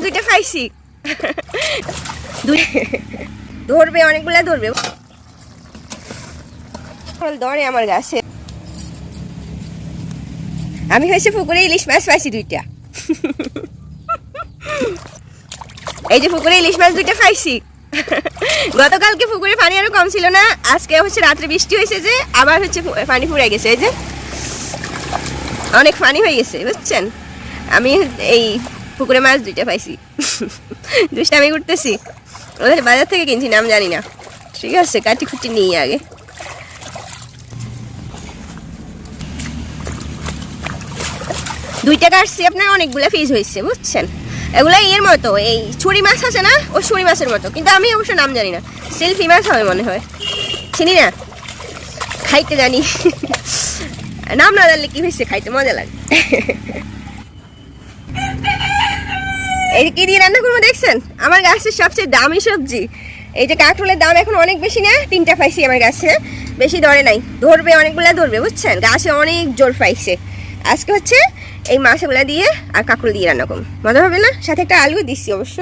দুইটা পাইছি ধরবে অনেকগুলা ধরবে ধরে আমার গাছে আমি হয়েছে পুকুরে ইলিশ মাছ পাইছি দুইটা এই যে পুকুরে ইলিশ মাছ দুইটা পাইছি গতকালকে পুকুরে পানি আরো কম ছিল না আজকে হচ্ছে রাত্রে বৃষ্টি হয়েছে যে আবার হচ্ছে পানি ফুরে গেছে এই যে অনেক পানি হয়ে গেছে বুঝছেন আমি এই পুকুরে মাছ দুইটা পাইছি দুষ্টামি করতেছি ওদের বাজার থেকে কিনছি নাম জানি না ঠিক আছে কাটি খুঁটি নিয়ে আগে দুইটা কাটছি আপনার অনেকগুলো পিস হয়েছে বুঝছেন এগুলো এর মতো এই ছুরি মাছ আছে না ও ছুরি মাছের মতো কিন্তু আমি অবশ্য নাম জানি না সেলফি মাছ হবে মনে হয় চিনি না খাইতে জানি নাম না জানলে কি হয়েছে খাইতে মজা লাগে এই কি দিয়ে রান্না করবো দেখছেন আমার গাছের সবচেয়ে দামি সবজি এই যে কাঁকরোলের দাম এখন অনেক বেশি না তিনটা পাইছি আমার গাছে বেশি ধরে নাই ধরবে অনেকগুলা ধরবে বুঝছেন গাছে অনেক জোর পাইছে আজকে হচ্ছে এই মাছগুলা দিয়ে আর কাঁকরোল দিয়ে রান্না করবো মজা হবে না সাথে একটা আলু দিচ্ছি অবশ্য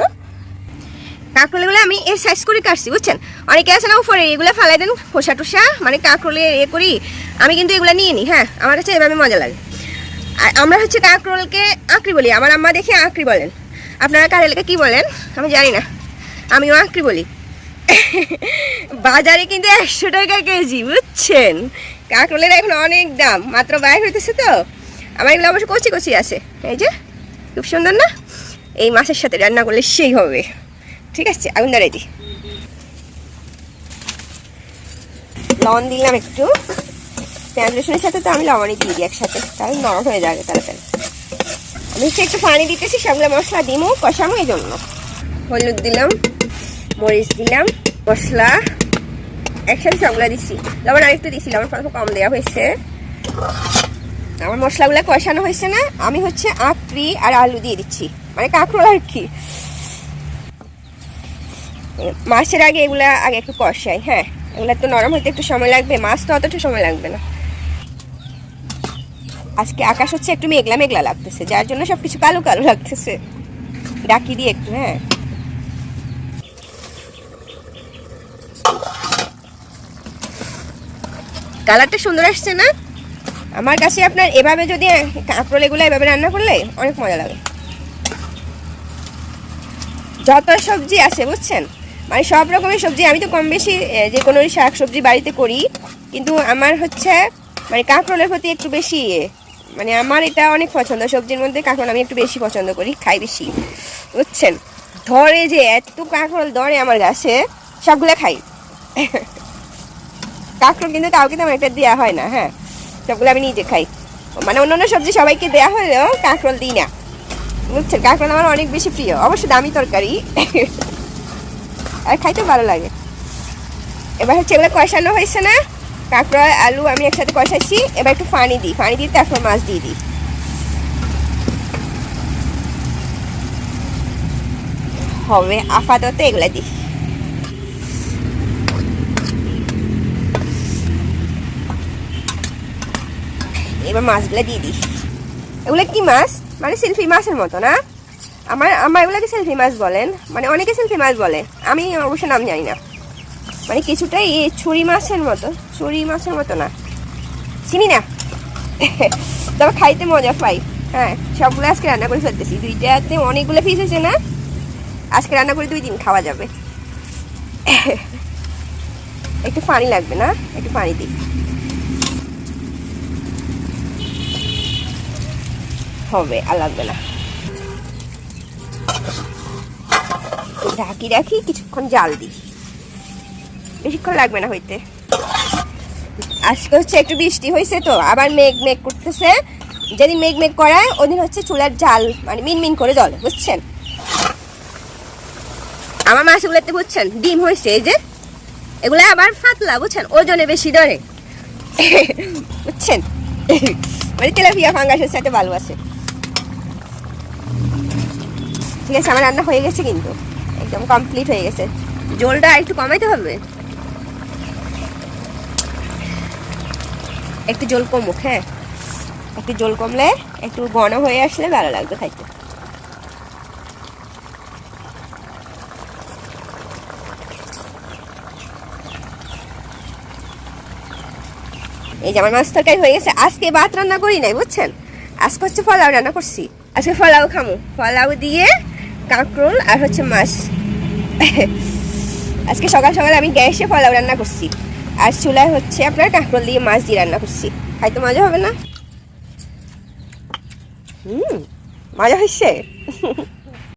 কাঁকরোলগুলো আমি এর সাইজ করে কাটছি বুঝছেন অনেকে আছে না উপরে এগুলো ফালাই দেন খোসা টোসা মানে কাঁকরোলে এ করি আমি কিন্তু এগুলো নিয়ে নিই হ্যাঁ আমার কাছে এভাবে মজা লাগে আর আমরা হচ্ছে কাঁকরোলকে আঁকড়ি বলি আমার আম্মা দেখে আঁকড়ি বলেন আপনারা কার এলাকা কী বলেন আমি জানি না আমিও আঁকড়ি বলি বাজারে কিন্তু 100 টাকা কেজি বুঝছেন কাঁকরোলের এখন অনেক দাম মাত্র বাইর হইতেছে তো আমার এগুলো অবশ্য কচি কচি আছে এই যে খুব সুন্দর না এই মাছের সাথে রান্না করলে সেই হবে ঠিক আছে আগুন ধরাই দিই লবণ দিলাম একটু পেঁয়াজ রসুনের সাথে তো আমি লবণই দিয়ে দিই একসাথে তাহলে নরম হয়ে যাবে তাড়াতাড়ি আমি একটু পানি দিতেছি সবগুলো মশলা দিমো কষামো এই জন্য হলুদ দিলাম মরিচ দিলাম মশলা একসাথে সবগুলো দিচ্ছি লবণ আরেকটু দিচ্ছি লবণ কম দেওয়া হয়েছে আমার মশলাগুলো কষানো হয়েছে না আমি হচ্ছে আঁকড়ি আর আলু দিয়ে দিচ্ছি মানে কাঁকরোল আর কি মাছের আগে এগুলা আগে একটু কষাই হ্যাঁ এগুলো তো নরম হইতে একটু সময় লাগবে মাছ তো অতটা সময় লাগবে না আজকে আকাশ হচ্ছে একটু মেঘলা মেঘলা লাগতেছে যার জন্য সবকিছু কালো কালো লাগতেছে ডাকি দিয়ে একটু হ্যাঁ কালারটা সুন্দর আসছে না আমার কাছে আপনার এভাবে যদি কাঁকরোল এগুলো এভাবে রান্না করলে অনেক মজা লাগে যত সবজি আছে বুঝছেন মানে সব রকমের সবজি আমি তো কম বেশি যে কোনো শাক সবজি বাড়িতে করি কিন্তু আমার হচ্ছে মানে কাঁকরোলের প্রতি একটু বেশি মানে আমার এটা অনেক পছন্দ সবজির মধ্যে কাঁকরোল আমি একটু বেশি পছন্দ করি খাই বেশি বুঝছেন ধরে যে এত কাঁকরোল ধরে আমার গাছে সবগুলো খাই কাঁকরোল কিন্তু কাউকে তেমন একটা দেওয়া হয় না হ্যাঁ সবগুলো আমি নিজে খাই মানে অন্যান্য সবজি সবাইকে দেওয়া হলেও কাঁকরোল দিই না বুঝছেন কাঁকরোল আমার অনেক বেশি প্রিয় অবশ্য দামি তরকারি আর খাইতে ভালো লাগে এবার হচ্ছে এগুলো কষানো হয়েছে না কাঁকরোল আলু আমি একসাথে কষাচ্ছি এবার একটু পানি দিই তারপর মাছ দিয়ে দিই হবে আপাতত এগুলো দিই এবার মাছগুলো দিয়ে দিই এগুলো কি মাছ মানে সেলফি মাছের মতো না আমার এগুলোকে সেলফি মাছ বলেন মানে অনেকে সেলফি মাছ বলে আমি অবশ্য নাম জানি না মানে কিছুটা ছুরি মাছের মতো না চিনি না তবে খাইতে মজা পাই হ্যাঁ সবগুলো আজকে রান্না করে ফেলতেছি দুইটাতে অনেকগুলো পিস হয়েছে না আজকে রান্না করে 2 দিন খাওয়া যাবে একটু পানি লাগবে না একটু পানি দিই হবে আর লাগবে না ঢাকি রাখি কিছুক্ষণ জাল দিই বেশিক্ষণ লাগবে না হইতে আজকে হচ্ছে একটু বৃষ্টি হয়েছে তো আবার মেঘ করতেছে যেদিন মেঘ করায় ওদিন হচ্ছে চুলার জাল মানে মিনমিন করে জ্বলে বুঝছেন আমার মাছগুলোতে বুঝছেন ডিম হয়েছে এই যে এগুলো আবার পাতলা বুঝছেন ওজনে বেশি ধরে বুঝছেন মানে তেলাপিয়া ফাঙ্গাসের সাথে ভালো আছে ঠিক আছে আমার রান্না হয়ে গেছে কিন্তু একদম কমপ্লিট হয়ে গেছে জলটা একটু কমাইতে হবে একটু জল কমুক হ্যাঁ একটু জল কমলে একটু ঘন হয়ে আসলে ভালো লাগবে খাইতে এই যে আমার মাছ তরকারি হয়ে গেছে। আজকে ভাত রান্না করি নাই বুঝছেন, আজকে হচ্ছে পোলাও রান্না করছি। আজকে পোলাও খামু, পোলাও দিয়ে কাঁকরোল আর হচ্ছে মাছ। আজকে সকাল সকাল আমি গ্যাসে পোলাও রান্না করছি, আর চুলায় হচ্ছে আপনার কাঁকরোল দিয়ে মাছ দিয়ে রান্না করছি। খাইতে মজা হবে না? মজা হচ্ছে।